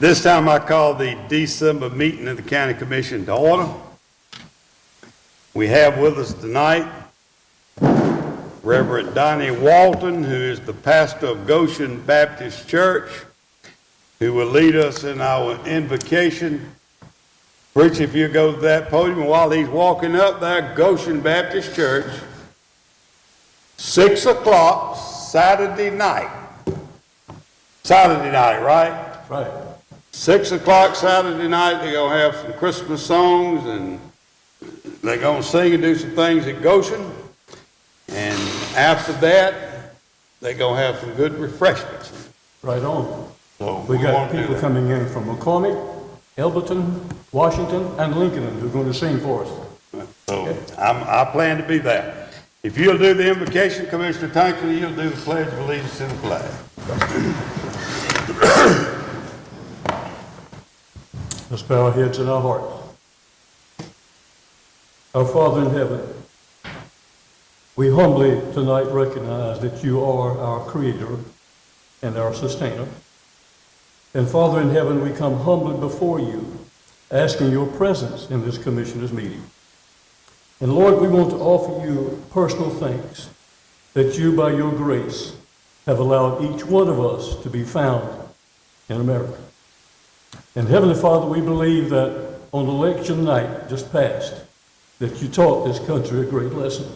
This time I call the December meeting of the County Commission to order. We have with us tonight Reverend Donnie Walton, who is the pastor of Goshen Baptist Church, who will lead us in our invocation. Rich, if you go to that podium while he's walking up there, Goshen Baptist Church, 6 o'clock Saturday night. Saturday night, right? Right. 6 o'clock Saturday night, they're going to have some Christmas songs, and they're going to sing and do some things at Goshen. And after that, they're going to have some good refreshments. Right on. So We got want to do people that. coming in from McCormick, Elberton, Washington, and Lincoln who are going to sing for us. So I plan to be there. If you'll do the invocation, Commissioner Tankley, you'll do the pledge of allegiance to the flag. Let's bow our heads and our hearts. Our Father in heaven, we humbly tonight recognize that you are our Creator and our Sustainer. And Father in heaven, we come humbly before you, asking your presence in this commissioners' meeting. And Lord, we want to offer you personal thanks that you, by your grace, have allowed each one of us to be found in America. And Heavenly Father, we believe that on election night just passed, that you taught this country a great lesson.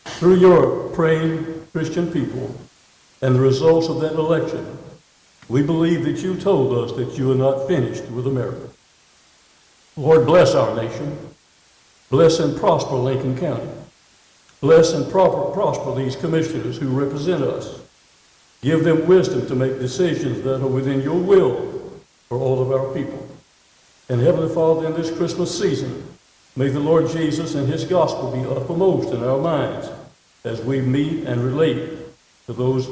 Through your praying Christian people and the results of that election, we believe that you told us that you are not finished with America. Lord, bless our nation. Bless and prosper Lincoln County. Bless and prosper these commissioners who represent us. Give them wisdom to make decisions that are within your will for all of our people. And Heavenly Father, in this Christmas season, may the Lord Jesus and his gospel be uppermost in our minds as we meet and relate to those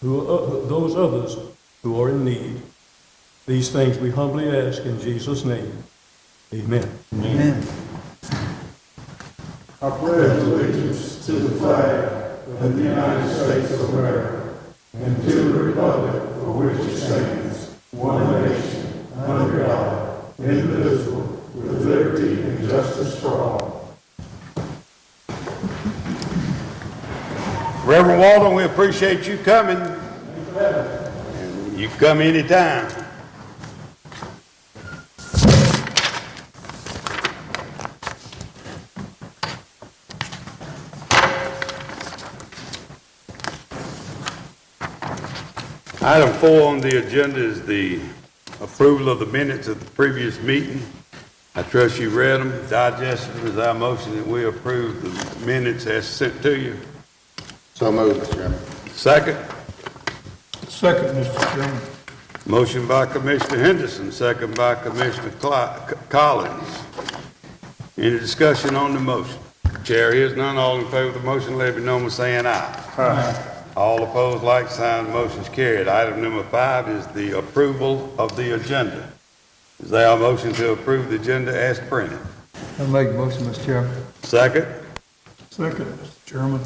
others who are in need. These things we humbly ask in Jesus' name. Amen. Amen. I pledge allegiance to the flag of the United States of America and to the republic for which it stands, one nation, under God, indivisible, with liberty and justice for all. Reverend Walton, we appreciate you coming. And you can come anytime. Item 4 on the agenda is the approval of the minutes of the previous meeting. I trust you read them, digested them. Is our motion that we approve the minutes as sent to you? So moved, Mr. Chairman. Second? Second, Mr. Chairman. Motion by Commissioner Henderson, second by Commissioner Collins. Any discussion on the motion? Chair hears none. All in favor of the motion, let it be known by saying aye. Aye. All opposed, like sign. Motion is carried. Item number 5 is the approval of the agenda. Is there a motion to approve the agenda as printed? I'll make a motion, Mr. Chairman. Second? Second, Mr. Chairman.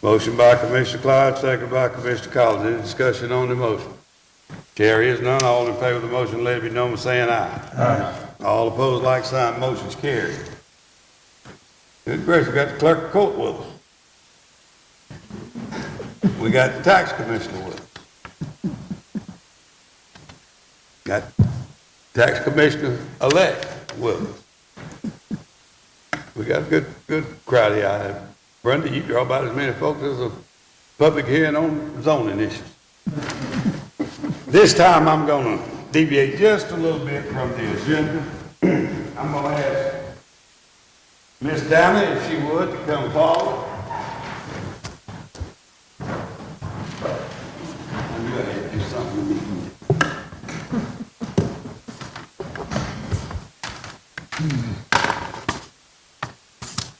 Motion by Commissioner Clyde, second by Commissioner Collins. Any discussion on the motion? Chair hears none. All in favor of the motion, let it be known by saying aye. Aye. All opposed, like sign. Motion is carried. Good gracious, we got the clerk of court with us. We got the tax commissioner with us. Got tax commissioner-elect with us. We got a good crowd here. Brenda, you draw about as many folks as a public hearing on zoning issues. This time I'm going to deviate just a little bit from the agenda. I'm going to ask Miss Downer, if she would, to come forward. I'm going to do something with me.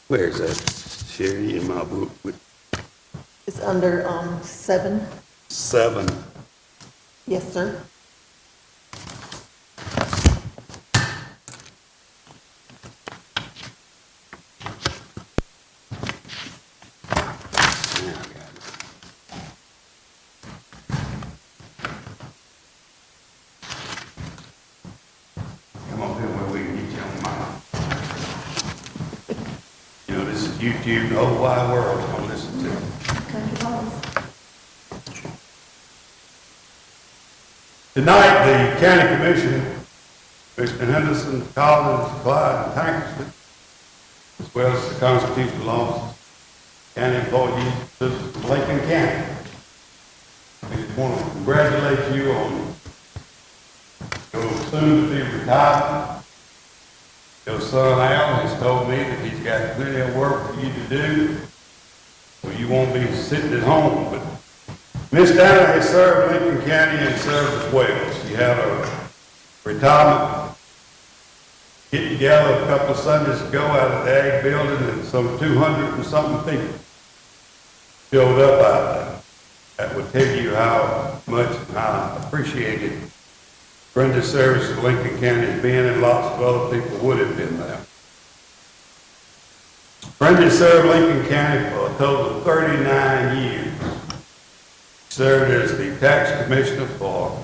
Where's that, Sherry, in my book? It's under 7. 7. Yes, sir. YouTube, the whole wide world's gonna listen to it. Tonight, the county commission, Mr. Henderson, Collins, Clyde, and Tankersley, as well as the constitutional officers, county employees of Lincoln County. I just want to congratulate you on your soon-to-be retirement. Your son Al has told me that he's got plenty of work for you to do, so you won't be sitting at home. But Miss Dana has served Lincoln County and served as well. She had a retirement get together a couple of Sundays ago out of the Ag Building, and some 200 and something people showed up out there. That would tell you how much I appreciated Brenda's service to Lincoln County has been, and lots of other people would have been there. Brenda served Lincoln County for a total of 39 years. Served as the tax commissioner for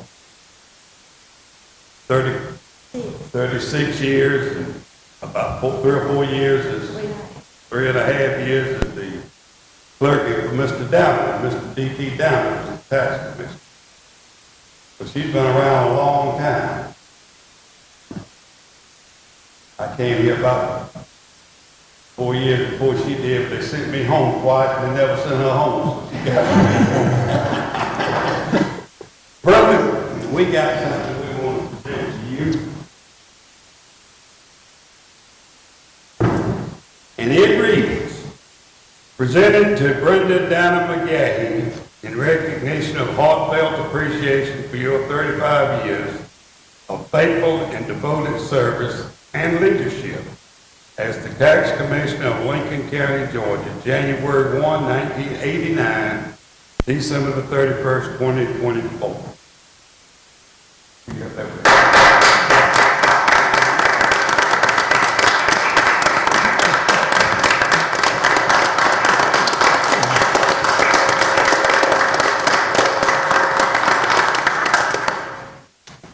36 years, and about 3 or 4 years as 3.5 years as the clerk for Mr. Downer, Mr. D.T. Downer, as the tax commissioner. But she's been around a long time. I came here about 4 years before she did, but they sent me home twice, and they never sent her home. So she got Brother, we got something we want to present to you. And it reads, presented to Brenda Dana McGahee in recognition of heartfelt appreciation for your 35 years of faithful and devoted service and leadership as the Tax Commissioner of Lincoln County, Georgia, January 1, 1989, December the 31st, 2024. You got that right.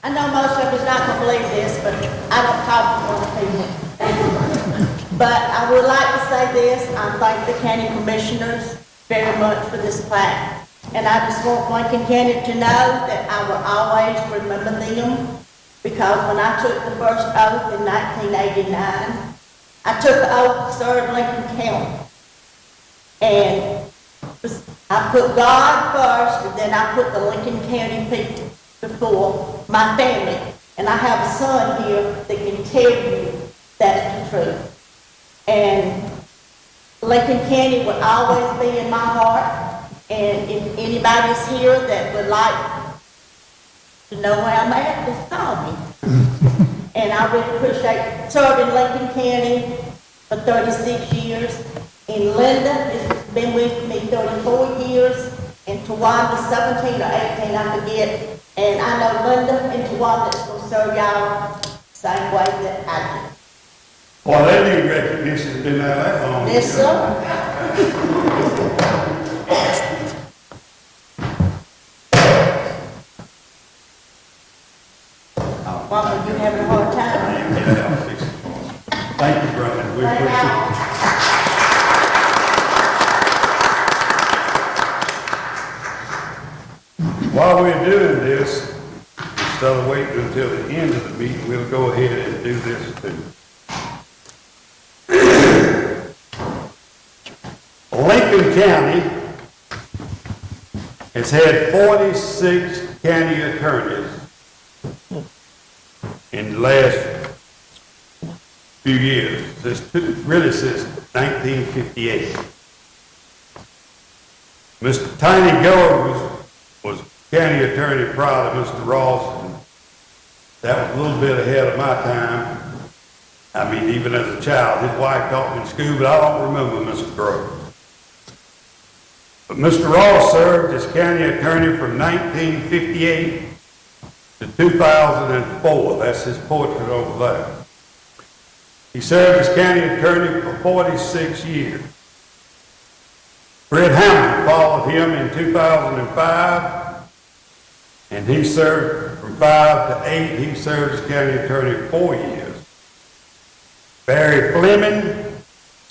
I know most of us not gonna believe this, but I don't talk to other people. But I would like to say this, I thank the county commissioners very much for this plaque. And I just want Lincoln County to know that I will always remember them, because when I took the first oath in 1989, I took the oath to serve Lincoln County. And I put God first, and then I put the Lincoln County people before my family. And I have a son here that can tell you that's the truth. And Lincoln County will always be in my heart. And if anybody's here that would like to know where I'm at, just call me. And I really appreciate serving Lincoln County for 36 years. And Linda has been with me 34 years. And Tawanda 17 or 18, I forget. And I know Linda and Tawanda is going to serve y'all the same way that I do. Well, they need recognition, it's been that long. Yes, sir. Mama, you having a hard time? Thank you, brother, we appreciate it. While we're doing this, instead of waiting until the end of the meeting, we'll go ahead and do this too. Lincoln County has had 46 county attorneys in the last few years, really since 1958. Mr. Tiny Goer was county attorney prior to Mr. Ross, and that was a little bit ahead of my time. I mean, even as a child, his wife taught me in school, but I don't remember Mr. Groves. But Mr. Ross served as county attorney from 1958 to 2004. That's his portrait over there. He served as county attorney for 46 years. Fred Hammond followed him in 2005, and he served from 5 to 8. He served as county attorney 4 years. Barry Fleming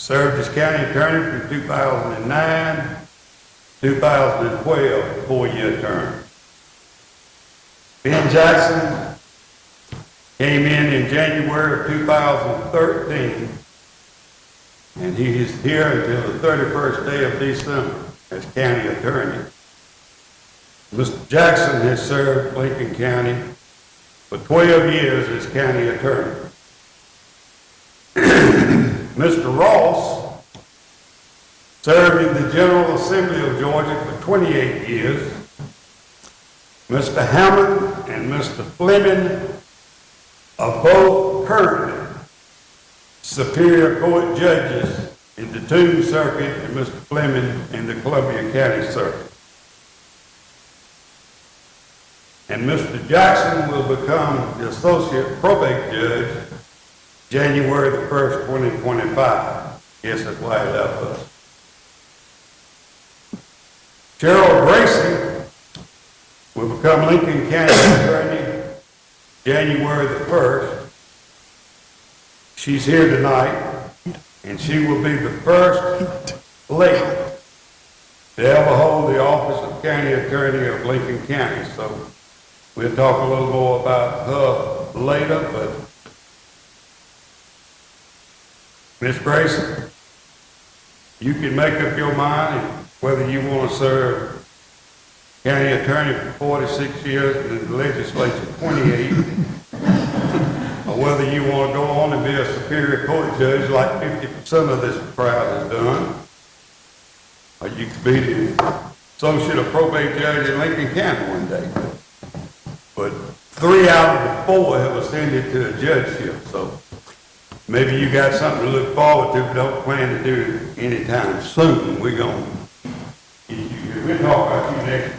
served as county attorney from 2009 2012, four-year term. Ben Jackson came in January of 2013, and he is here until the 31st day of December as county attorney. Mr. Jackson has served Lincoln County for 12 years as county attorney. Mr. Ross served in the General Assembly of Georgia for 28 years. Mr. Hammond and Mr. Fleming are both currently Superior Court judges in the Toombs Circuit and Mr. Fleming in the Columbia County Circuit. And Mr. Jackson will become the Associate Probate Judge January the 1st, 2025. Yes, that's why it left us. Cheryl Gracie will become Lincoln County Attorney January the 1st. She's here tonight, and she will be the first lady to ever hold the office of County Attorney of Lincoln County. So we'll talk a little more about her later, but Ms. Gracie, you can make up your mind whether you want to serve county attorney for 46 years and in the legislature 28, or whether you want to go on and be a Superior Court judge like 50% of this crowd has done, or you could be the Associate of Probate Judge in Lincoln County one day. But 3 out of the 4 have ascended to a judgeship, so maybe you got something to look forward to, but don't plan to do it anytime soon. We're going to get you here. We'll talk about you next.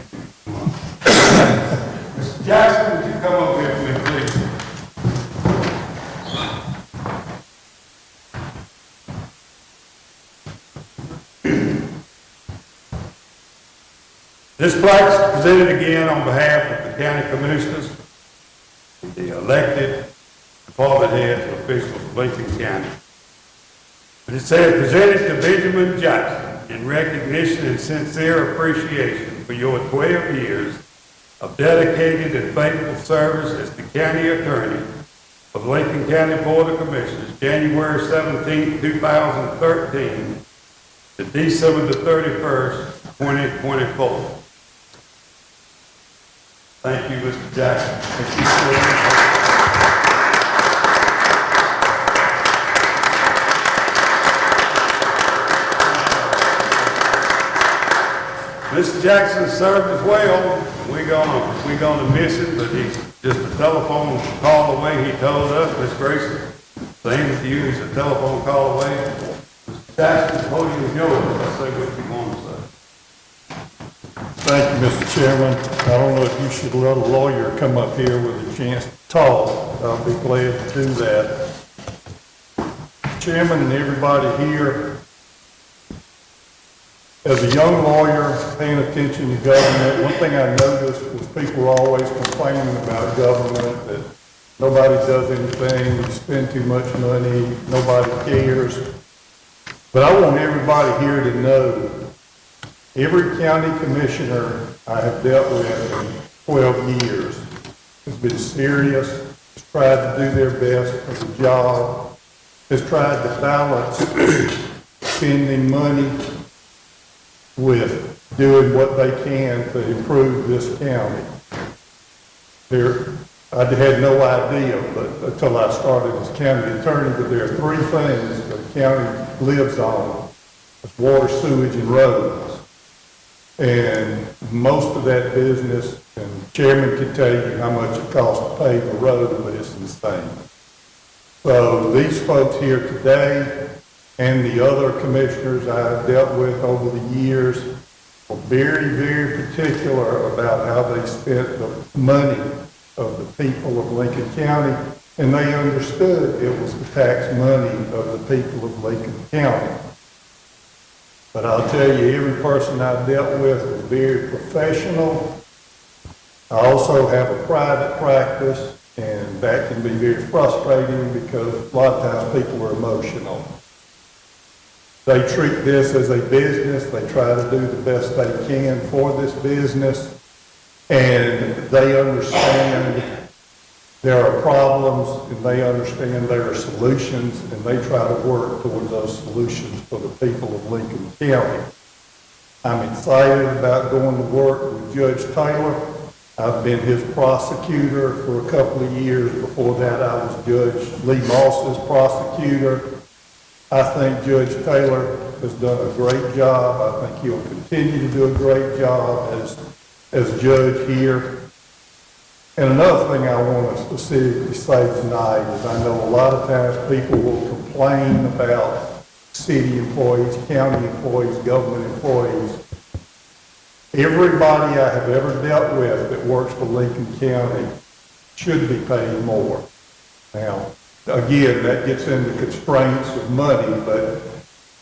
Mr. Jackson, would you come over here for me, please? This plaque is presented again on behalf of the county commissioners, the elected department heads and officials of Lincoln County. And it says, presented to Benjamin Jackson in recognition and sincere appreciation for your 12 years of dedicated and faithful service as the county attorney of Lincoln County Board of Commissioners, January 17, 2013 to December the 31st, 2024. Thank you, Mr. Jackson. Mr. Jackson served as well. We're gonna miss him, but he's just a telephone call away. He told us, Ms. Gracie, same with you, he's a telephone call away. Mr. Jackson, the podium is yours. Let's say what you want to say. Thank you, Mr. Chairman. I don't know if you should let a lawyer come up here with a chance to talk. I'll be glad to do that. Chairman and everybody here, as a young lawyer paying attention to government, one thing I noticed was people were always complaining about government, that nobody does anything, we spend too much money, nobody cares. But I want everybody here to know, every county commissioner I have dealt with in 12 years has been serious, has tried to do their best for the job, has tried to balance spending money with doing what they can to improve this county. I had no idea, but until I started as county attorney, but there are 3 things the county lives on: it's water, sewage, and roads. And most of that business, and the chairman can tell you how much it costs to pave a road, but it's insane. So these folks here today and the other commissioners I've dealt with over the years were very, very particular about how they spent the money of the people of Lincoln County, and they understood it was the tax money of the people of Lincoln County. But I'll tell you, every person I've dealt with was very professional. I also have a private practice, and that can be very frustrating because a lot of times people are emotional. They treat this as a business. They try to do the best they can for this business. And they understand there are problems, and they understand there are solutions, and they try to work towards those solutions for the people of Lincoln County. I'm excited about going to work with Judge Taylor. I've been his prosecutor for a couple of years. Before that, I was Judge Lee Moss's prosecutor. I think Judge Taylor has done a great job. I think he'll continue to do a great job as judge here. And another thing I want to specifically say tonight is I know a lot of times people will complain about city employees, county employees, government employees. Everybody I have ever dealt with that works for Lincoln County should be paid more. Now, again, that gets into constraints of money, but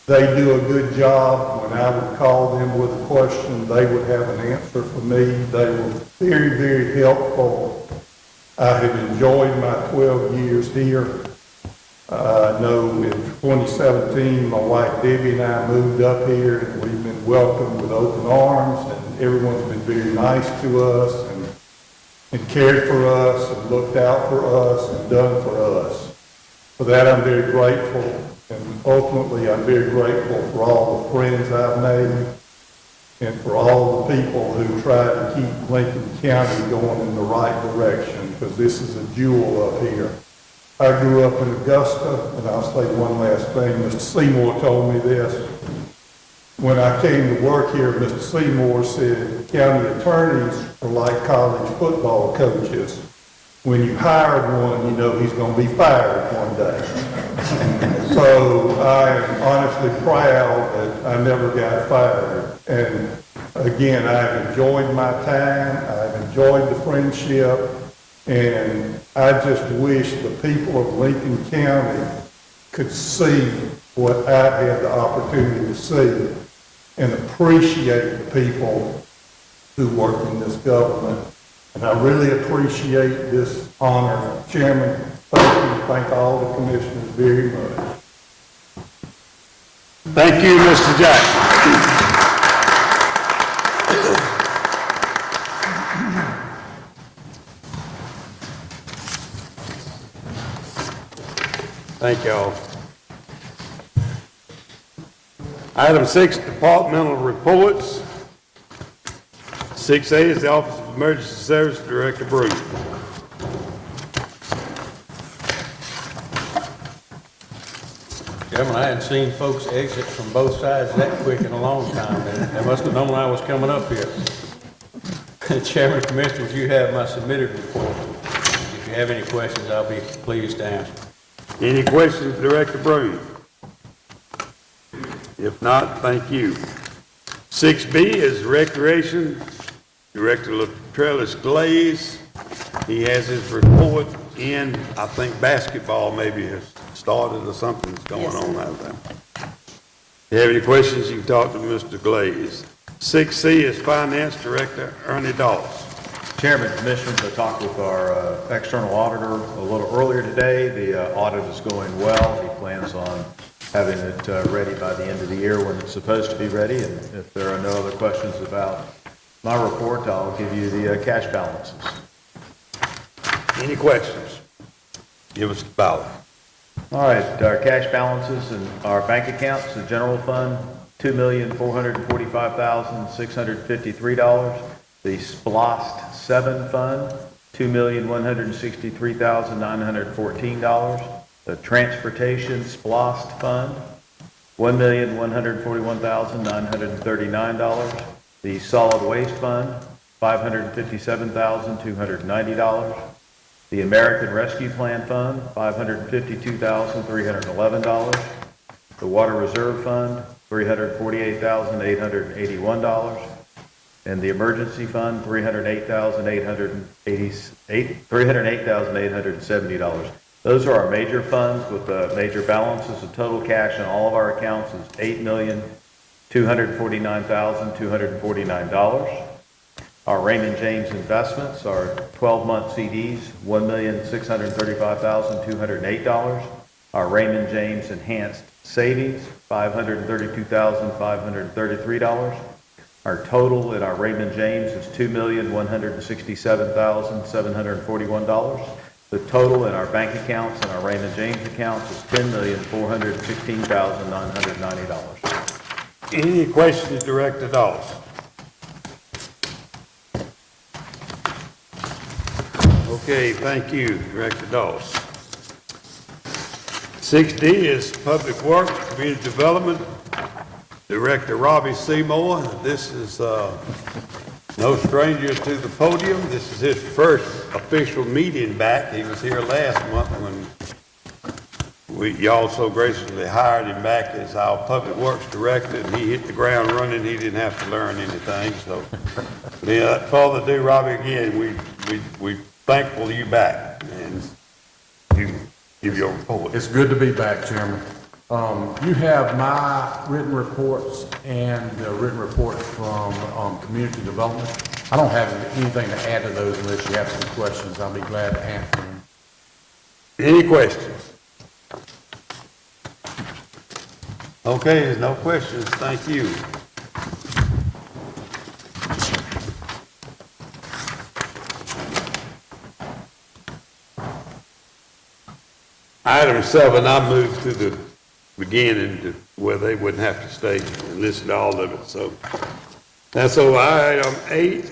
they do a good job. When I would call them with a question, they would have an answer for me. They were very, very helpful. I have enjoyed my 12 years here. I know in 2017, my wife Debbie and I moved up here, and we've been welcomed with open arms, and everyone's been very nice to us and cared for us and looked out for us and done for us. For that, I'm very grateful, and ultimately, I'm very grateful for all the friends I've made and for all the people who try to keep Lincoln County going in the right direction, because this is a jewel up here. I grew up in Augusta, and I'll say one last thing. Mr. Seymour told me this. When I came to work here, Mr. Seymour said county attorneys are like college football coaches. When you hired one, you know he's going to be fired one day. So I am honestly proud that I never got fired. And again, I've enjoyed my time. I've enjoyed the friendship. And I just wish the people of Lincoln County could see what I've had the opportunity to see and appreciate the people who work in this government. And I really appreciate this honor. Chairman, thank you. Thank all the commissioners very much. Thank you, Mr. Jackson. Thank y'all. Item 6, departmental reports. 6A is the Office of Emergency Service Director Bruce. Chairman, I hadn't seen folks exit from both sides that quick in a long time. They must have known I was coming up here. Chairman, Commissioners, you have my submitted report. If you have any questions, I'll be pleased to answer. Any questions, Director Broom? If not, thank you. 6B is Recreation Director Latrellis Glaze. He has his report in, I think basketball maybe has started or something's going on out there. If you have any questions, you can talk to Mr. Glaze. 6C is Finance Director Ernie Dawes. Chairman, Commissioners, I talked with our external auditor a little earlier today. The audit is going well. He plans on having it ready by the end of the year when it's supposed to be ready. And if there are no other questions about my report, I'll give you the cash balances. Any questions? Give us the ballot. All right, our cash balances in our bank accounts, the general fund, $2,445,653. The SPLOST 7 fund, $2,163,914. The transportation SPLOST fund, $1,141,939. The solid waste fund, $557,290. The American Rescue Plan Fund, $552,311. The Water Reserve Fund, $348,881. And the Emergency Fund, $308,870. Those are our major funds with major balances. The total cash in all of our accounts is $8,249,249. Our Raymond James investments are 12-month CDs, $1,635,208. Our Raymond James Enhanced Savings, $532,533. Our total in our Raymond James is $2,167,741. The total in our bank accounts and our Raymond James accounts is $10,416,990. Any questions, Director Dawes? Okay, thank you, Director Dawes. 6D is Public Works, Community Development, Director Robbie Seymour. This is no stranger to the podium. This is his first official meeting back. He was here last month when y'all so graciously hired him back as our Public Works Director, and he hit the ground running. He didn't have to learn anything, so without further ado, Robbie, again, we thankful you back, and you give your report. It's good to be back, Chairman. You have my written reports and the written reports from Community Development. I don't have anything to add to those unless you have some questions. I'll be glad to answer them. Any questions? Okay, there's no questions. Thank you. Item 7, I moved to the beginning to where they wouldn't have to stay and listen to all of it, so that's all. Item 8,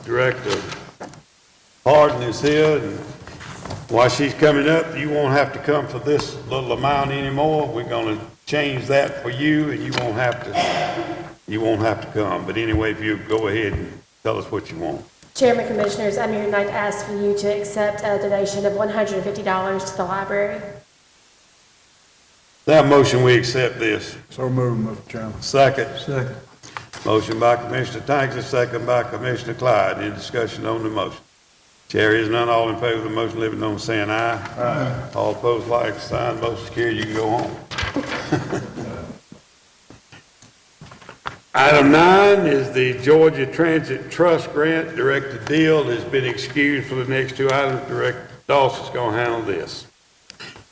Director Harden is here, and while she's coming up, you won't have to come for this little amount anymore. We're gonna change that for you, and you won't have to come. But anyway, if you go ahead and tell us what you want. Chairman, Commissioners, I'm here tonight to ask for you to accept a donation of $150 to the library. That motion, we accept this. So moved, Mr. Chairman. Second. Second. Motion by Commissioner Tanker, second by Commissioner Clyde. Any discussion on the motion? Chair is none. All in favor of the motion, let it be known by saying aye. Aye. All opposed, like sign. Motion carried. You can go home. Item 9 is the Georgia Transit Trust Grant. Director Deal has been excused for the next 2 items. Director Dawson's going to handle this.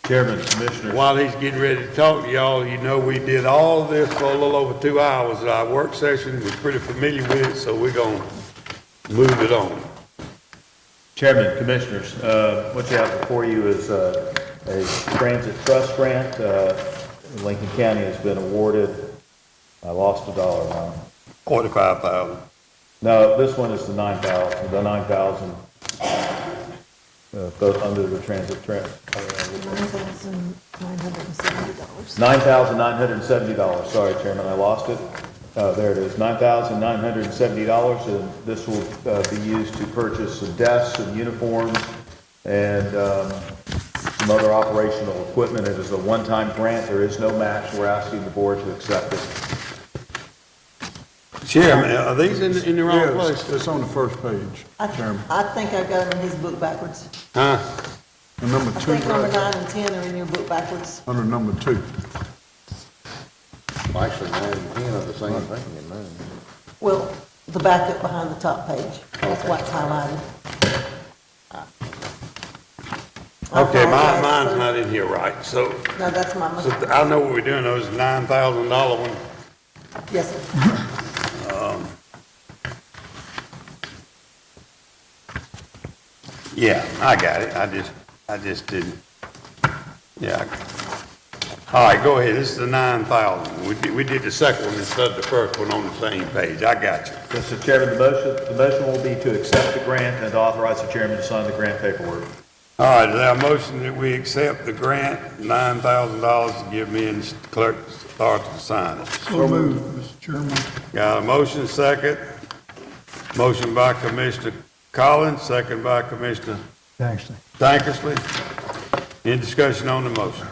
Chairman, Commissioners. While he's getting ready to talk to y'all, you know we did all of this for a little over 2 hours at our work session. We're pretty familiar with it, so we're going to move it on. Chairman, Commissioners, what you have before you is a transit trust grant. Lincoln County has been awarded, I lost the dollar amount. $45,000. No, this one is the 9,000, both under the transit $9,970. $9,970, sorry, Chairman, I lost it. There it is, $9,970, and this will be used to purchase some desks and uniforms and some other operational equipment. It is a one-time grant. There is no match. We're asking the board to accept it. Chairman, are these in the wrong place? Yes, it's on the first page, Chairman. I think I got them in his book backwards. Huh? And number I 2, think number right 9 and 10 are in your book backwards. under number 2. Actually, 9 and 10 are the same thing in mine. Well, the backup behind the top page. That's why it's highlighted. I Okay, apologize, mine's sir. not in here right, so No, that's my so mistake. I know what we're doing. Those $9,000 one. Yes, sir. Yeah, I got it. I just didn't. Yeah. All right, go ahead. This is the 9,000. We did the second one instead of the first one on the same page. I got you. Mr. Chairman, the motion will be to accept the grant and to authorize the chairman to sign the grant paperwork. All right, is there a motion that we accept the grant, $9,000, to give me and the clerk authority to sign it? So moved, Mr. Chairman. Got a motion, second. Motion by Commissioner Collins, second by Commissioner Thanks. Tankersley. Any discussion on the motion?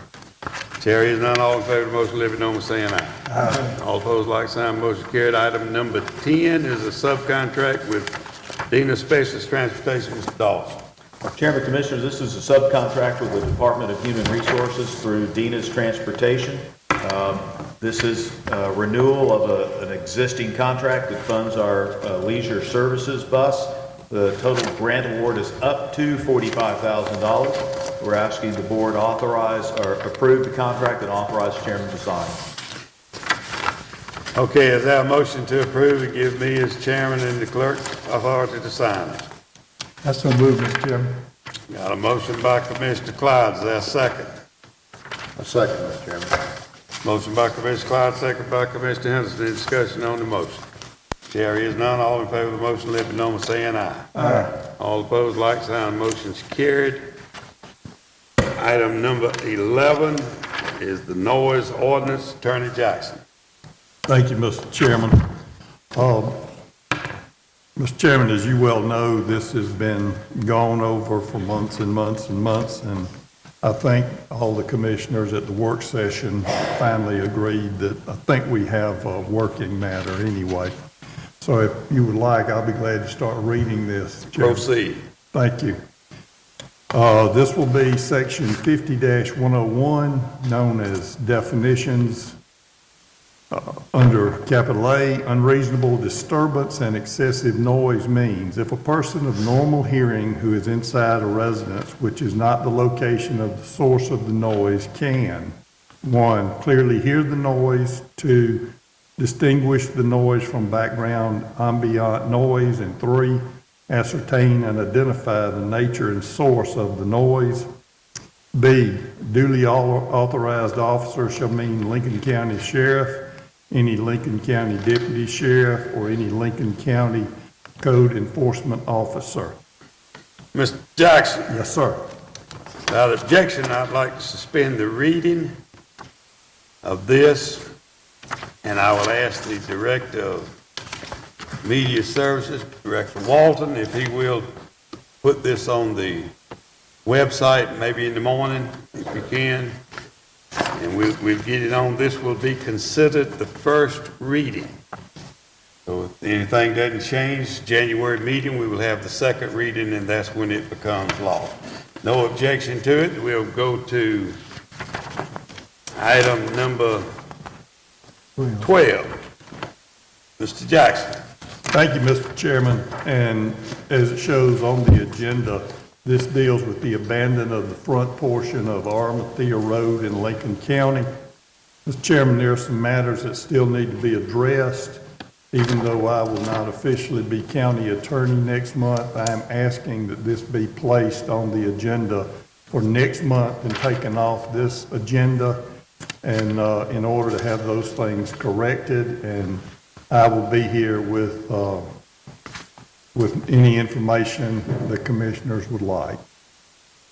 Chair is none. All in favor of the motion, let it be known by saying aye. Aye. All opposed, like sign. Motion carried. Item number 10 is a subcontract with Dina Specialist Transportation. Mr. Dawson. Chairman, Commissioners, this is a subcontract with the Department of Human Resources through Dina's Transportation. This is a renewal of an existing contract that funds our leisure services bus. The total grant award is up to $45,000. We're asking the board authorize or approve the contract and authorize chairman to sign. Okay, is there a motion to approve and give me as chairman and the clerk authority to sign it? I so move, Mr. Chairman. Got a motion by Commissioner Clyde, is there a second? A second, Mr. Chairman. Motion by Commissioner Clyde, second by Commissioner Henderson. Any discussion on the motion? Chair is none. All in favor of the motion, let it be known by saying aye. Aye. All opposed, like sign. Motion's carried. Item number 11 is the noise ordinance. Attorney Jackson. Thank you, Mr. Chairman. Mr. Chairman, as you well know, this has been gone over for months and months and months, and I think all the commissioners at the work session finally agreed that I think we have a working matter anyway. So if you would like, I'll be glad to start reading this. Chairman. Proceed. Thank you. This will be section 50-101, known as definitions. Under capital A, unreasonable disturbance and excessive noise means if a person of normal hearing who is inside a residence which is not the location of the source of the noise can, 1, clearly hear the noise, 2, distinguish the noise from background ambient noise, and 3, ascertain and identify the nature and source of the noise. B, duly authorized officer shall mean Lincoln County Sheriff, any Lincoln County Deputy Sheriff, or any Lincoln County Code Enforcement Officer. Mr. Jackson, Yes, sir. without objection, I'd like to suspend the reading of this, and I will ask the Director of Media Services, Director Walton, if he will put this on the website, maybe in the morning, if he can, and we'll get it on. This will be considered the first reading. So if anything doesn't change, January meeting, we will have the second reading, and that's when it becomes law. No objection to it. We'll go to item number 12. Mr. Jackson. Thank you, Mr. Chairman. And as it shows on the agenda, this deals with the abandonment of the front portion of Armathea Road in Lincoln County. Mr. Chairman, there are some matters that still need to be addressed. Even though I will not officially be county attorney next month, I am asking that this be placed on the agenda for next month and taken off this agenda, and in order to have those things corrected. And I will be here with any information the commissioners would like.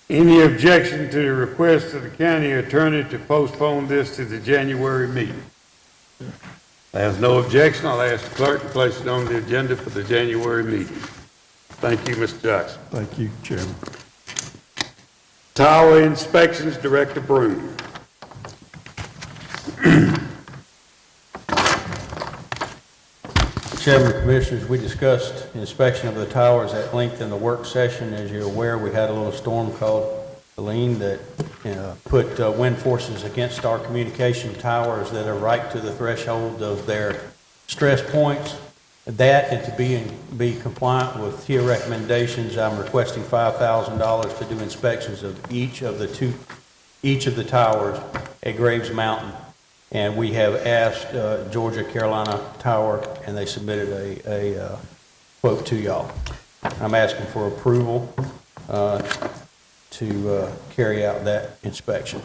Any objection to the request of the county attorney to postpone this to the January meeting? There's no objection. I'll ask the clerk to place it on the agenda for the January meeting. Thank you, Mr. Jackson. Thank you, Chairman. Tower inspections, Director Broom. Chairman, Commissioners, we discussed inspection of the towers at length in the work session. As you're aware, we had a little storm called Helene that put wind forces against our communication towers that are right to the threshold of their stress points. That, and to be compliant with TIA recommendations, I'm requesting $5,000 to do inspections of each of the towers at Graves Mountain. And we have asked Georgia Carolina Tower, and they submitted a quote to y'all. I'm asking for approval to carry out that inspection.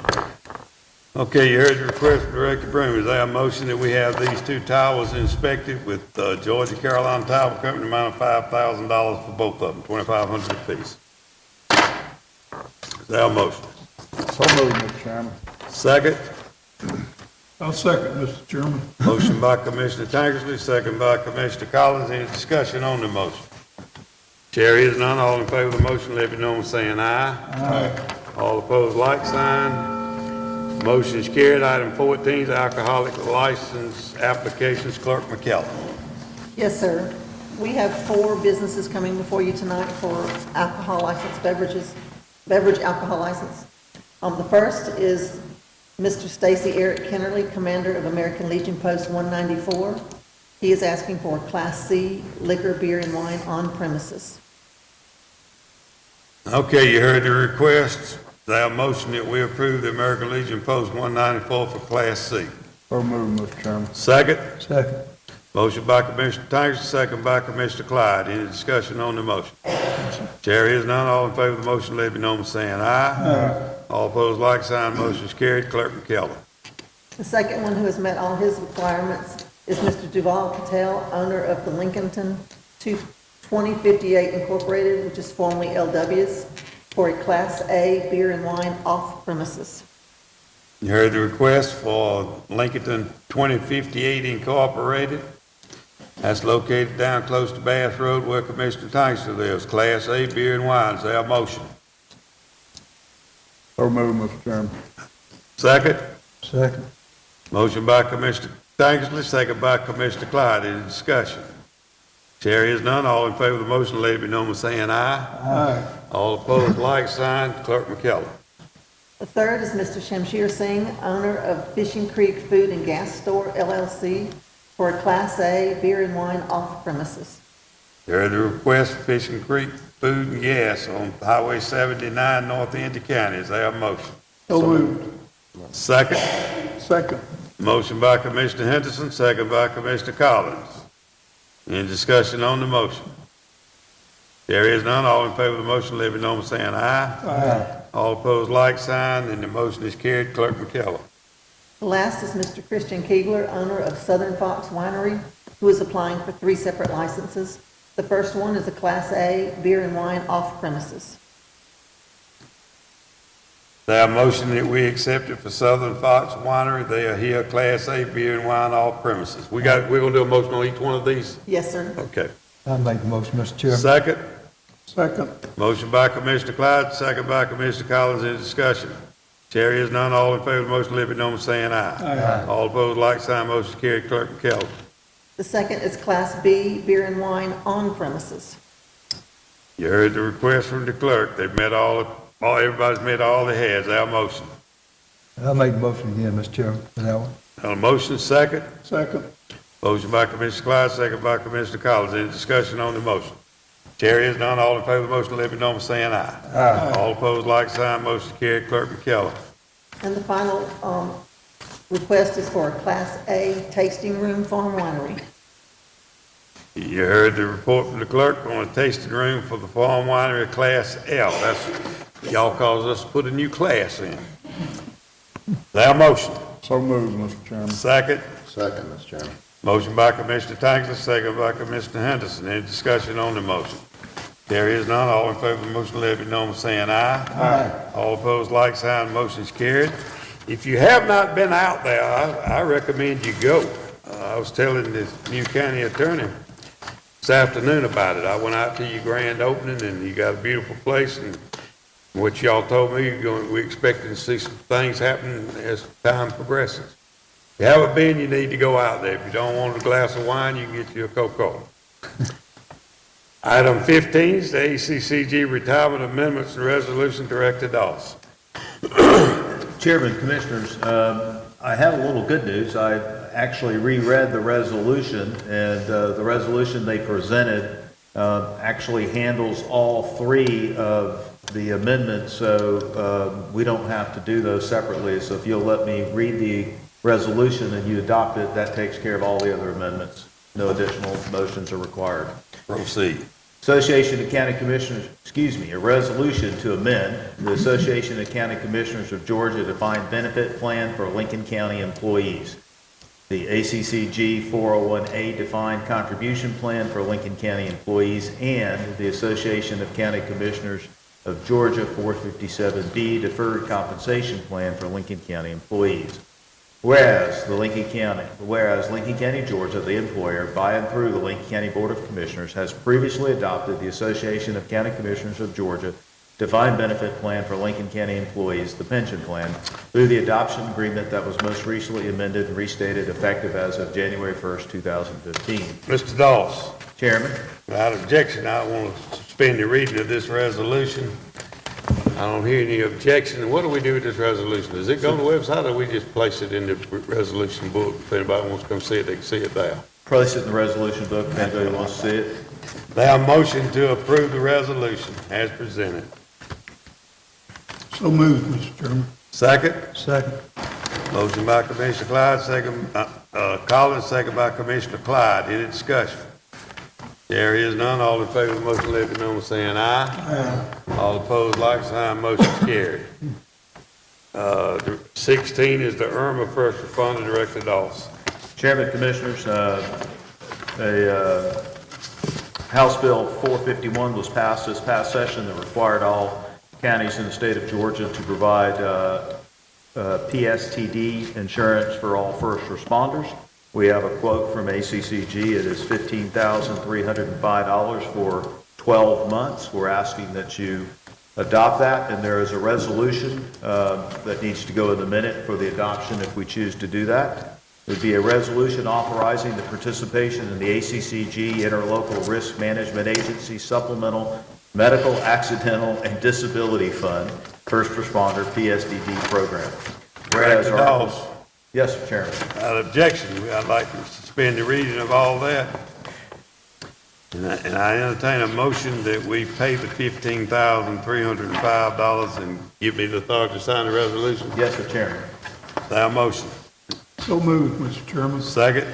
Okay, you heard the request from Director Broom. Is there a motion that we have these two towers inspected with Georgia Carolina Tower Company, amount of $5,000 for both of them, $2,500 apiece? Is there a motion? So moved, Mr. Chairman. Second? I'll second, Mr. Chairman. Motion by Commissioner Tankersley, second by Commissioner Collins. Any discussion on the motion? Chair is none. All in favor of the motion, let it be known by saying aye. Aye. All opposed, like sign. Motion is carried. Item 14 is alcoholic license applications. Clerk McKellar. Yes, sir. We have 4 businesses coming before you tonight for alcohol license beverage alcohol license. The first is Mr. Stacy Eric Kennerly, Commander of American Legion Post 194. He is asking for a Class C liquor, beer, and wine on premises. Okay, you heard the request. There a motion that we approve the American Legion Post 194 for Class C. So moved, Mr. Chairman. Second? Second. Motion by Commissioner Tankersley, second by Commissioner Clyde. Any discussion on the motion? Chair is none. All in favor of the motion, let it be known by saying aye. All opposed, like sign. Motion is carried. Clerk McKellar. The second one who has met all his requirements is Mr. Duval Patel, owner of the Lincolnton 2058 Incorporated, which is formerly LW's, for a Class A beer and wine off premises. You heard the request for Lincolnton 2058 Incorporated. That's located down close to Bass Road where Commissioner Tankersley lives. Class A beer and wine. Is there a motion? So moved, Mr. Chairman. Second? Second. Motion by Commissioner Tankersley, second by Commissioner Clyde. Any discussion? Chair is none. All in favor of the motion, let it be known by saying aye. Aye. All opposed, like sign. Clerk McKellar. The third is Mr. Shamsher Singh, owner of Fishing Creek Food and Gas Store LLC, for a Class A beer and wine off premises. You heard the request for Fishing Creek Food and Gas on Highway 79, North Indy County. Is there a motion? So moved. Second? Second. Motion by Commissioner Henderson, second by Commissioner Collins. Any discussion on the motion? There is none. All in favor of the motion, let it be known by saying aye. Aye. All opposed, like sign, and the motion is carried. Clerk McKellar. The last is Mr. Christian Keegler, owner of Southern Fox Winery, who is applying for 3 separate licenses. The first one is a Class A beer and wine off premises. There a motion that we accept it for Southern Fox Winery. They are here, Class A beer and wine off premises. We're gonna do a motion on each one of these? Yes, sir. Okay. I make the motion, Mr. Chairman. Second? Second. Motion by Commissioner Clyde, second by Commissioner Collins. Any discussion? Chair is none. All in favor of the motion, let it be known by saying aye. Aye. All opposed, like sign. Motion is carried. Clerk McKellar. The second is Class B beer and wine on premises. You heard the request from the clerk. They've met everybody's met all they had. Is there a motion? I'll make the motion again, Mr. Chairman, for that one. A motion, second? Second. Motion by Commissioner Clyde, second by Commissioner Collins. Any discussion on the motion? Chair is none. All in favor of the motion, let it be known by saying aye. Aye. All opposed, like sign. Motion is carried. Clerk McKellar. And the final request is for a Class A tasting room farm winery. You heard the report from the clerk on a tasting room for the farm winery, Class L. That's, y'all caused us to put a new class in. There a motion? So moved, Mr. Chairman. Second? Second, Mr. Chairman. Motion by Commissioner Tankersley, second by Commissioner Henderson. Any discussion on the motion? There is none. All in favor of the motion, let it be known by saying aye. Aye. All opposed, like sign. Motion is carried. If you have not been out there, I recommend you go. I was telling the new county attorney this afternoon about it. I went out to your grand opening, and you got a beautiful place, and what y'all told me, we're expecting to see some things happen as time progresses. If you haven't been, you need to go out there. If you don't want a glass of wine, you can get you a Coca-Cola. Item 15 is the ACCG Retirement Amendments and Resolution. Director Dawes. Chairman, Commissioners, I have a little good news. I actually reread the resolution, and the resolution they presented actually handles all 3 of the amendments, so we don't have to do those separately. So if you'll let me read the resolution and you adopt it, that takes care of all the other amendments. No additional motions are required. Proceed. Association of County Commissioners, a resolution to amend the Association of County Commissioners of Georgia Defined Benefit Plan for Lincoln County employees. The ACCG 401A Defined Contribution Plan for Lincoln County employees, and the Association of County Commissioners of Georgia 457B Deferred Compensation Plan for Lincoln County employees. Whereas Lincoln County, Georgia, the employer, by and through the Lincoln County Board of Commissioners, has previously adopted the Association of County Commissioners of Georgia Defined Benefit Plan for Lincoln County employees, the pension plan, through the adoption agreement that was most recently amended and restated effective as of January 1st, 2015. Mr. Dawes. Chairman. Without objection, I want to suspend the reading of this resolution. I don't hear any objection. What do we do with this resolution? Does it go on the website, or we just place it in the resolution book? If anybody wants to come see it, they can see it there. Place it in the resolution book if anybody wants to see it. There a motion to approve the resolution as presented. So moved, Mr. Chairman. Second? Second. Motion by Commissioner Clyde, second, Collins, second by Commissioner Clyde. Any discussion? There is none. All in favor of the motion, let it be known by saying aye. Aye. All opposed, like sign. Motion carried. 16 is the Irma First Responder Director Dawes. Chairman, Commissioners, House Bill 451 was passed this past session that required all counties in the state of Georgia to provide PSTD insurance for all first responders. We have a quote from ACCG. It is $15,305 for 12 months. We're asking that you adopt that, and there is a resolution that needs to go in the minute for the adoption if we choose to do that. It would be a resolution authorizing the participation in the ACCG Interlocal Risk Management Agency Supplemental Medical, Accidental, and Disability Fund First Responder PSDD program. Whereas Director Dawes. Yes, Mr. Chairman. Without objection, I'd like to suspend the reading of all that. And I entertain a motion that we pay the $15,305 and give me the authority to sign the resolution. Yes, Mr. Chairman. Is there a motion? So moved, Mr. Chairman. Second?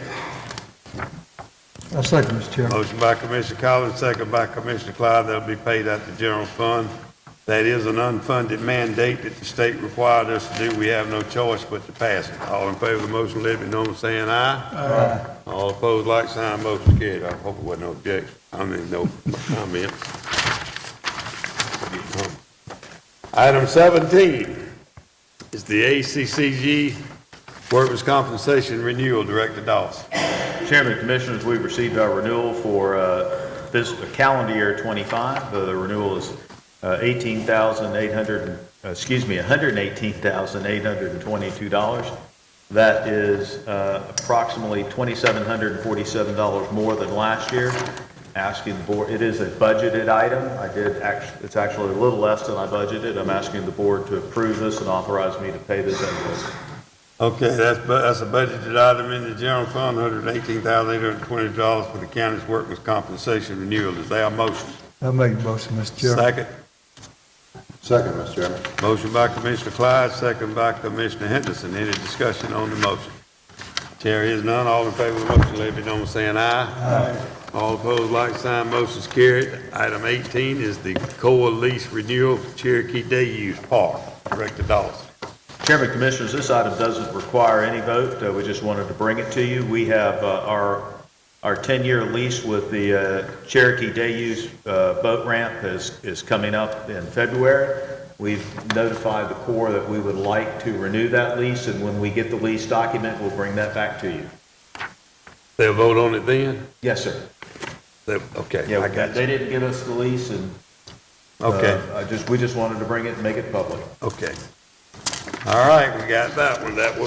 I second, Mr. Chairman. Motion by Commissioner Collins, second by Commissioner Clyde, that'll be paid out the general fund. That is an unfunded mandate that the state required us to do. We have no choice but to pass it. All in favor of the motion, let it be known by saying aye. Aye. All opposed, like sign, motion carried. I hope it wasn't no objection. I mean, no comments. Item 17 is the ACCG Workers' Compensation Renewal, Director Dawes. Chairman, Commissioners, we've received our renewal for this calendar year 25. The renewal is $118,822. That is approximately $2,747 more than last year. Asking the board, it is a budgeted item. It's actually a little less than I budgeted. I'm asking the board to approve this and authorize me to pay this invoice. Okay, that's a budgeted item in the general fund, $118,820 for the county's workers' compensation renewal. Is there a motion? I make the motion, Mr. Chairman. Second. Second, Mr. Chairman. Motion by Commissioner Clyde, second by Commissioner Henderson. Any discussion on the motion? Chair is none. All in favor of the motion, let it be known by saying aye. Aye. All opposed, like sign, motion's carried. Item 18 is the COA lease renewal for Cherokee Day Use Park. Director Dawes. Chairman, Commissioners, this item doesn't require any vote. We just wanted to bring it to you. We have our 10-year lease with the Cherokee Day Use boat ramp is coming up in February. We've notified the Corps that we would like to renew that lease, and when we get the lease document, we'll bring that back to you. They'll vote on it then? Yes, sir. Okay, Yeah, I got you. they didn't give us the lease, and Okay. we just wanted to bring it and make it public. Okay. All right, we got that one. That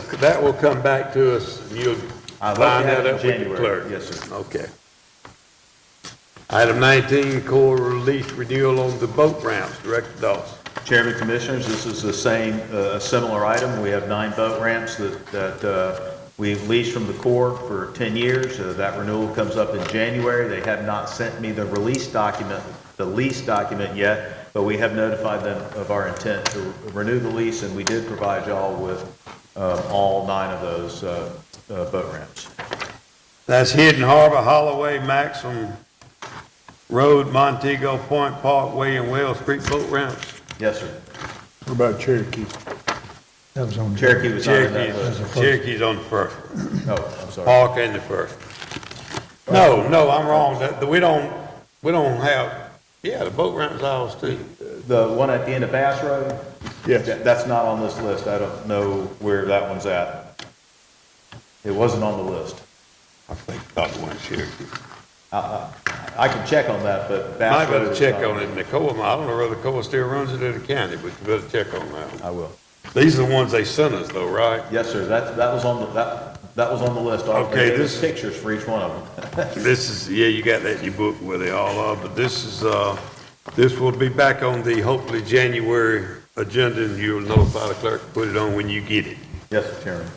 will come back to us, and you'll I'd find like to have that it out in with the January. clerk. Yes, sir. Okay. Item 19, core release renewal on the boat ramps. Director Dawes. Chairman, Commissioners, this is the same, a similar item. We have 9 boat ramps that we've leased from the Corps for 10 years. That renewal comes up in January. They have not sent me the lease document yet, but we have notified them of our intent to renew the lease, and we did provide y'all with all 9 of those boat ramps. That's Hidden Harbor, Holloway, Maxim Road, Montego Point Parkway, and Wells Creek boat ramps. Yes, sir. What about Cherokee? That was on. Cherokee was not on that list. Cherokee's on the first one. Oh, I'm sorry. Park and the first. No, I'm wrong. We don't have, the boat ramps ours too. The one at the end of Bass Road? Yes. That's not on this list. I don't know where that one's at. It wasn't on the list. I thought the one Cherokee. I can check on that, but I Bass Road better is check not on it in the COA. I don't know whether the COA still runs it in the county, but you better check on that one. I will. These are the ones they sent us though, right? Yes, sir. That was on the list. Okay, They gave us this- pictures for each one of them. This is, you got that in your book where they all are, but this will be back on the hopefully January agenda, and you'll notify the clerk to put it on when you get it. Yes, Mr. Chairman.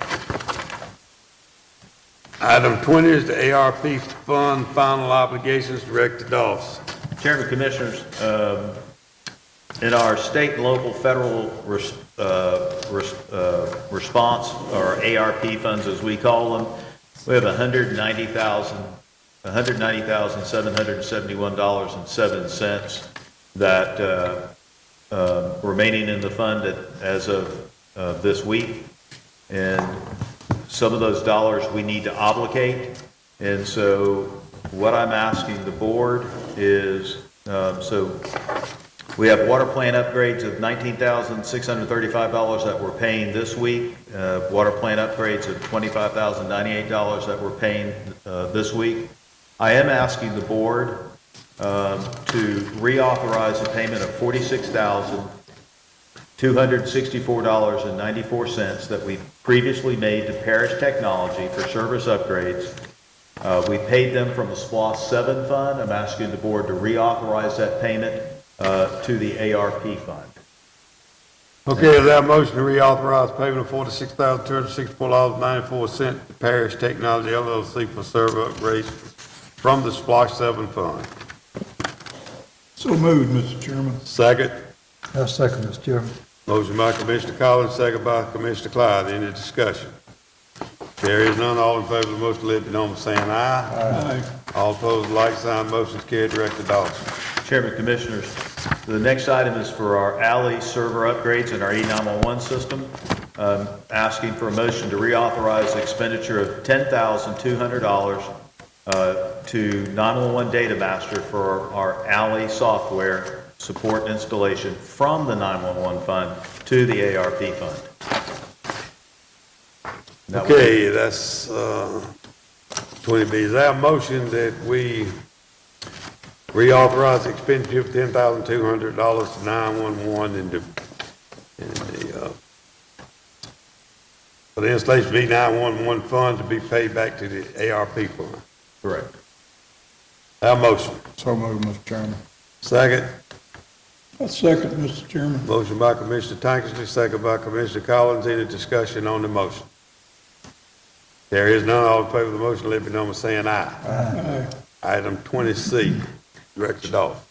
Item 20 is the ARP fund final obligations. Director Dawes. Chairman, Commissioners, In our state and local federal response, or ARP funds as we call them, we have $190,771.07 that remaining in the fund as of this week. And some of those dollars we need to obligate. And so what I'm asking the board is, so we have water plant upgrades of $19,635 that we're paying this week, water plant upgrades of $25,098 that we're paying this week. I am asking the board to reauthorize a payment of $46,264.94 that we previously made to Parish Technology for service upgrades. We paid them from the SPLOST 7 fund. I'm asking the board to reauthorize that payment to the ARP fund. Okay, is there a motion to reauthorize payment of $46,264.94 to Parish Technology LLC for server upgrades from the Splash 7 fund? So moved, Mr. Chairman. Second. I second, Mr. Chairman. Motion by Commissioner Collins, second by Commissioner Clyde. Any discussion? There is none. All in favor of the motion, let it be known by saying aye. Aye. All opposed, like sign. Motion is carried. Director Dawson. Chairman, Commissioners, the next item is for our alley server upgrades in our E911 system. Asking for a motion to reauthorize the expenditure of $10,200 to 911 Data Master for our alley software support and installation from the 911 fund to the ARP fund. Okay, that's 20B. Is there a motion that we reauthorize the expenditure of $10,200 to 911 for the installation of the 911 fund to be paid back to the ARP fund? Correct. Have a motion. So moved, Mr. Chairman. Second. I second, Mr. Chairman. Motion by Commissioner Tankersley, second by Commissioner Collins. Any discussion on the motion? There is none. All in favor of the motion, let it be known by saying aye. Aye. Item 20C, Director Dawson.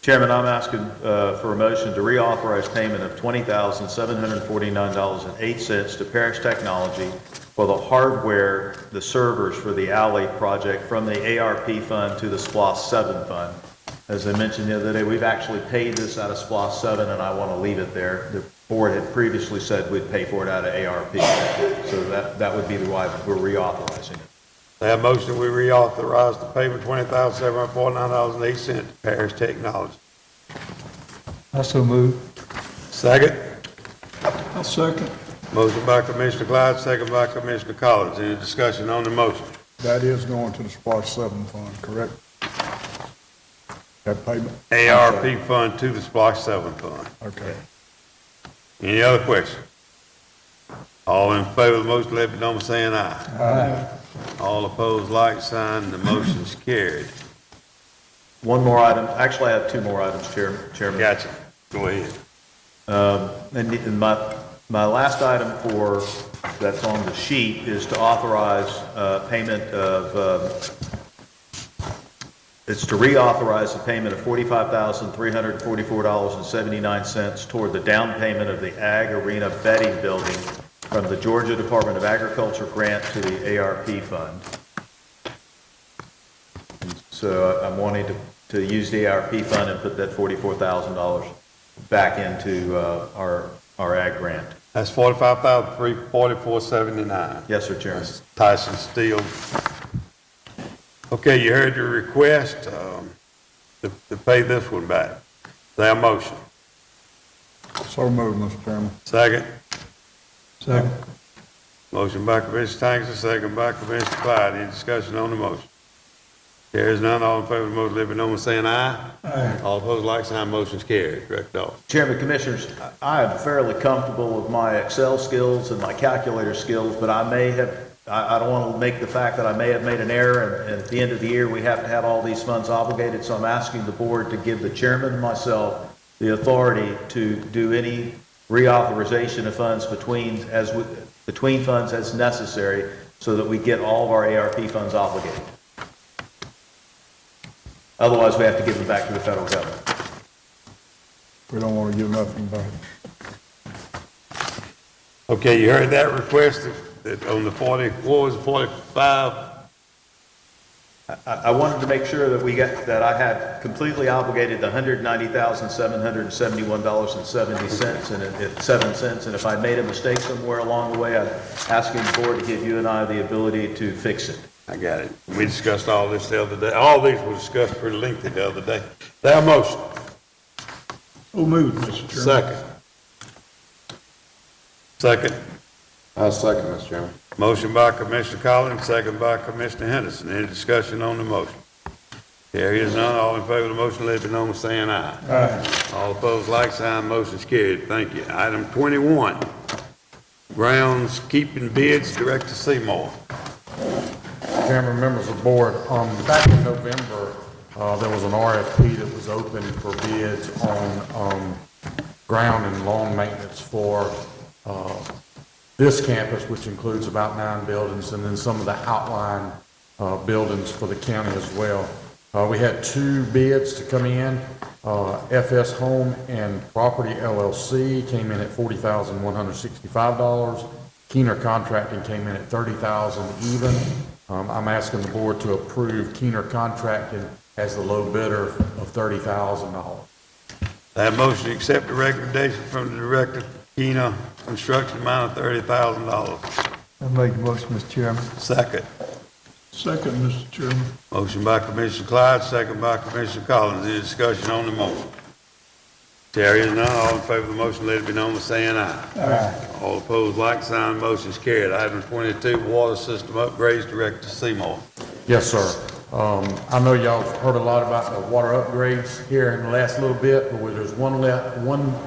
Chairman, I'm asking for a motion to reauthorize payment of $20,749.08 to Parish Technology for the hardware, the servers for the alley project from the ARP fund to the SPLOST 7 fund. As I mentioned the other day, we've actually paid this out of SPLOST 7, and I want to leave it there. The board had previously said we'd pay for it out of ARP, so that would be why we're reauthorizing it. That motion, we reauthorize the payment of $20,749.08 to Parish Technology. I so move. Second. I second. Motion by Commissioner Clyde, second by Commissioner Collins. Any discussion on the motion? That is going to the Splash 7 fund, correct? That payment? ARP fund to the Splash 7 fund. Okay. Any other questions? All in favor of the motion, let it be known by saying aye. Aye. All opposed, like sign. The motion's carried. One more item, actually I have two more items, Chairman. Gotcha. Go ahead. And my last item that's on the sheet is to authorize payment of, it's to reauthorize the payment of $45,344.79 toward the down payment of the Ag Arena Bedding Building from the Georgia Department of Agriculture grant to the ARP fund. So I'm wanting to use the ARP fund and put that $44,000 back into our ag grant. That's $45,344.79. Yes, sir, Chairman. That's Tyson Steel. Okay, you heard your request to pay this one back. Is there a motion? So moved, Mr. Chairman. Second. Second. Motion by Commissioner Tankersley, second by Commissioner Clyde. Any discussion on the motion? There is none. All in favor of the motion, let it be known by saying aye. Aye. All opposed, like sign. Motion's carried. Director Dawson. Chairman, Commissioners, I am fairly comfortable with my Excel skills and my calculator skills, but I don't want to make the fact that I may have made an error, and at the end of the year, we have to have all these funds obligated, so I'm asking the board to give the chairman and myself the authority to do any reauthorization of funds between funds as necessary, so that we get all of our ARP funds obligated. Otherwise, we have to give them back to the federal government. We don't want to give nothing back. Okay, you heard that request that on the 40, what was it, 45? I wanted to make sure that that I had completely obligated the $190,771.70 and 7 cents, and if I made a mistake somewhere along the way, I'm asking the board to give you and I the ability to fix it. I got it. We discussed all this the other day. All these were discussed pretty lengthy the other day. There a motion? So moved, Mr. Chairman. Second. I'll second, Mr. Chairman. Motion by Commissioner Collins, second by Commissioner Henderson. Any discussion on the motion? Carried as none. All in favor of the motion, let it be known by saying aye. Aye. All opposed, like sign. Motion's carried. Thank you. Item 21, groundskeeping bids, Director Seymour. Chairman, members of the board, back in November, there was an RFP that was open for bids on ground and lawn maintenance for this campus, which includes about 9 buildings, and then some of the outline buildings for the county as well. We had 2 bids to come in. FS Home and Property LLC came in at $40,165. Keener Contracting came in at $30,000 even. I'm asking the board to approve Keener Contracting as the low bidder of $30,000. That motion to accept the recommendation from the Director, Keno Construction, amount of $30,000. I make the motion, Mr. Chairman. Second. Second, Mr. Chairman. Motion by Commissioner Clyde, second by Commissioner Collins. Any discussion on the motion? Carried as none. All in favor of the motion, let it be known by saying aye. Aye. All opposed, like sign. Motion's carried. Item 22, water system upgrades, Director Seymour. Yes, sir. I know y'all have heard a lot about the water upgrades here in the last little bit, but there's one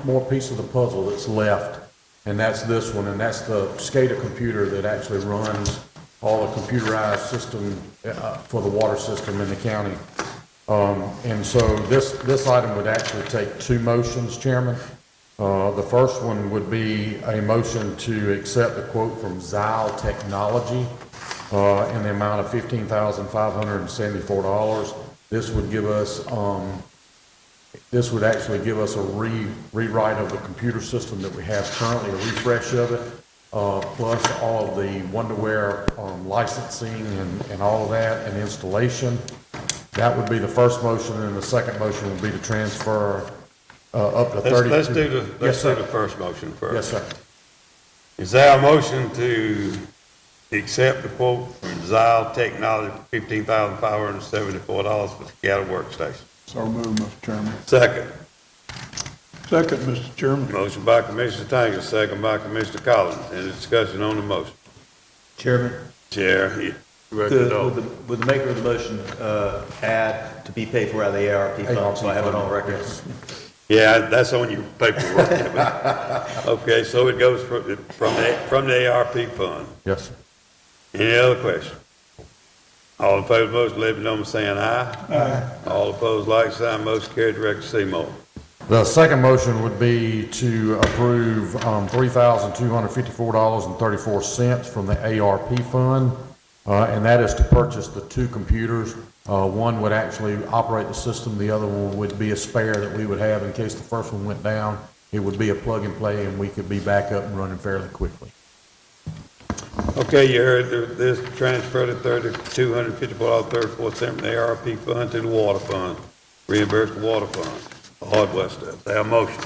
more piece of the puzzle that's left, and that's this one, and that's the SCADA computer that actually runs all the computerized system for the water system in the county. And so this item would actually take 2 motions, Chairman. The first one would be a motion to accept the quote from Xyle Technology in the amount of $15,574. This would give us, this would actually give us a rewrite of the computer system that we have currently, a refresh of it, plus all of the Wonderware licensing and all of that and installation. That would be the first motion, and the second motion would be to transfer up to 30. Let's do the first motion first. Yes, sir. Is there a motion to accept the quote from Xyle Technology, $15,574 for the SCADA workstation? So moved, Mr. Chairman. Second. Second, Mr. Chairman. Motion by Commissioner Tanger, second by Commissioner Collins. Any discussion on the motion? Chairman? Chair, Would the maker of the motion add to be paid for out of the ARP fund, so I have it on record? yeah, that's on your paperwork. Okay, so it goes from the ARP fund. Yes, sir. Any other question? All in favor of the motion, let it be known by saying aye. Aye. All opposed, like sign. Motion carried. Director Seymour. The second motion would be to approve $3,254.34 from the ARP fund, and that is to purchase the 2 computers. One would actually operate the system, the other one would be a spare that we would have in case the first one went down. It would be a plug and play, and we could be back up and running fairly quickly. Okay, you heard this transfer to $254.34 from the ARP fund to the water fund, reimburse the water fund, the hardware stuff. There a motion?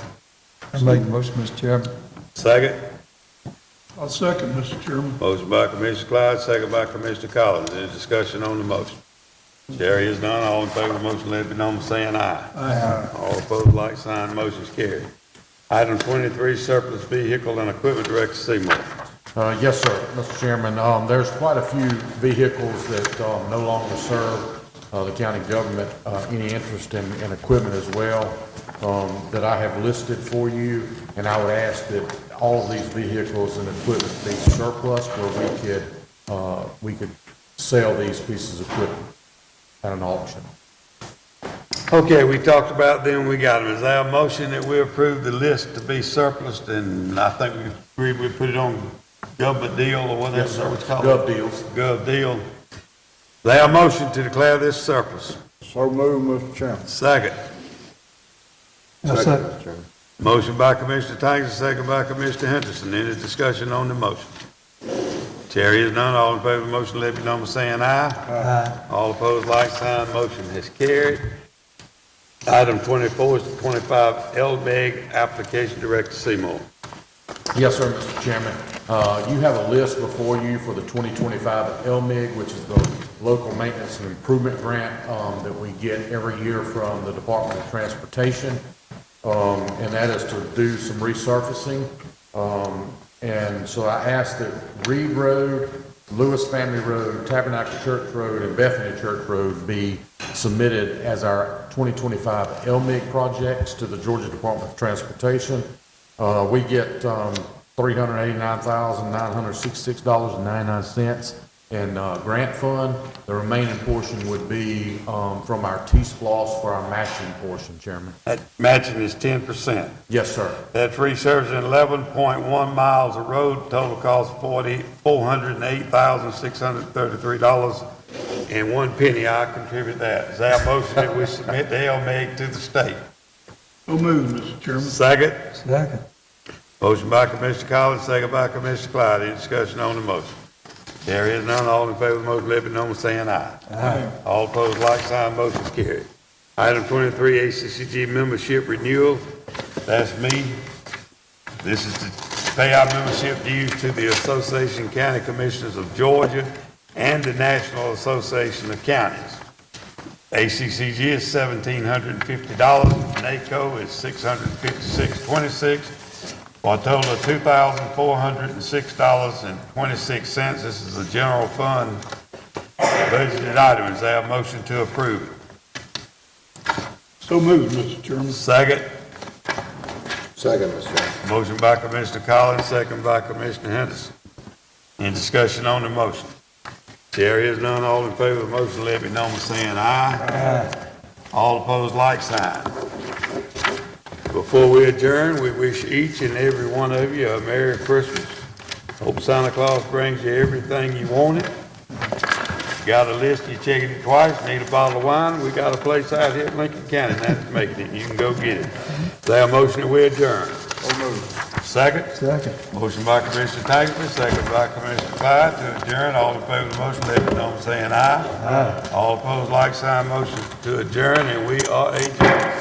I make the motion, Mr. Chairman. Second? I'll second, Mr. Chairman. Motion by Commissioner Clyde, second by Commissioner Collins. Any discussion on the motion? Chair is none. All in favor of the motion, let it be known by saying aye. Aye. All opposed, like sign. Motion's carried. Item 23, surplus vehicle and equipment, Director Seymour. Yes, sir, Mr. Chairman. There's quite a few vehicles that no longer serve the county government any interest in equipment as well that I have listed for you, and I would ask that all of these vehicles and equipment be surplus where we could sell these pieces of equipment at an auction. Okay, we talked about them, we got them. Is there a motion that we approve the list to be surplus, and I think we agreed we put it on government deal or whatever Yes, sir. it's called? Gov deals. Gov deal. Is there a motion to declare this surplus? So moved, Mr. Chairman. Second. I Second, second. Mr. Chairman. Motion by Commissioner Tackett, second by Commissioner Henderson. Any discussion on the motion? Chair is none. All in favor of the motion, let it be known by saying aye. Aye. All opposed, like sign. Motion is carried. Item 24 is the 25 LMEG application, Director Seymour. Yes, sir, Mr. Chairman. You have a list before you for the 2025 LMIG, which is the local maintenance and improvement grant that we get every year from the Department of Transportation. And that is to do some resurfacing. And so I asked that Reed Road, Lewis Family Road, Tabernacle Church Road, and Bethany Church Road be submitted as our 2025 LMIG projects to the Georgia Department of Transportation. We get $389,966.99 in grant fund. The remaining portion would be from our T-SPLOS for our matching portion, Chairman. That matching is 10%. Yes, sir. That's resurfacing 11.1 miles of road, total cost $408,633.01. I contribute that. Is there a motion that we submit the LMEG to the state? So moved, Mr. Chairman. Second. Second. Motion by Commissioner Collins, second by Commissioner Clyde. Any discussion on the motion? There is none. All in favor of the motion, let it be known by saying aye. Aye. All opposed, like sign. Motion is carried. Item 23, ACCG membership renewal. That's me. This is to pay our membership dues to the Association of County Commissioners of Georgia and the National Association of Counties. ACCG is $1,750. NACO is $656.26. For a total of $2,406.26. This is a general fund budgeted item. Is there a motion to approve it? So moved, Mr. Chairman. Second. Second, Mr. Chairman. Motion by Commissioner Collins, second by Commissioner Henderson. Any discussion on the motion? Chair is none. All in favor of the motion, let it be known by saying aye. Aye. All opposed, like sign. Before we adjourn, we wish each and every one of you a Merry Christmas. Hope Santa Claus brings you everything you wanted. Got a list, you checking it twice, need a bottle of wine, we got a place out here in Lincoln County, and that's making it. You can go get it. Is there a motion that we adjourn? Second? Second. Motion by Commissioner Tackett, second by Commissioner Clyde to adjourn. All in favor of the motion, let it be known by saying aye. Aye. All opposed, like sign. Motion to adjourn, and we are adjourned.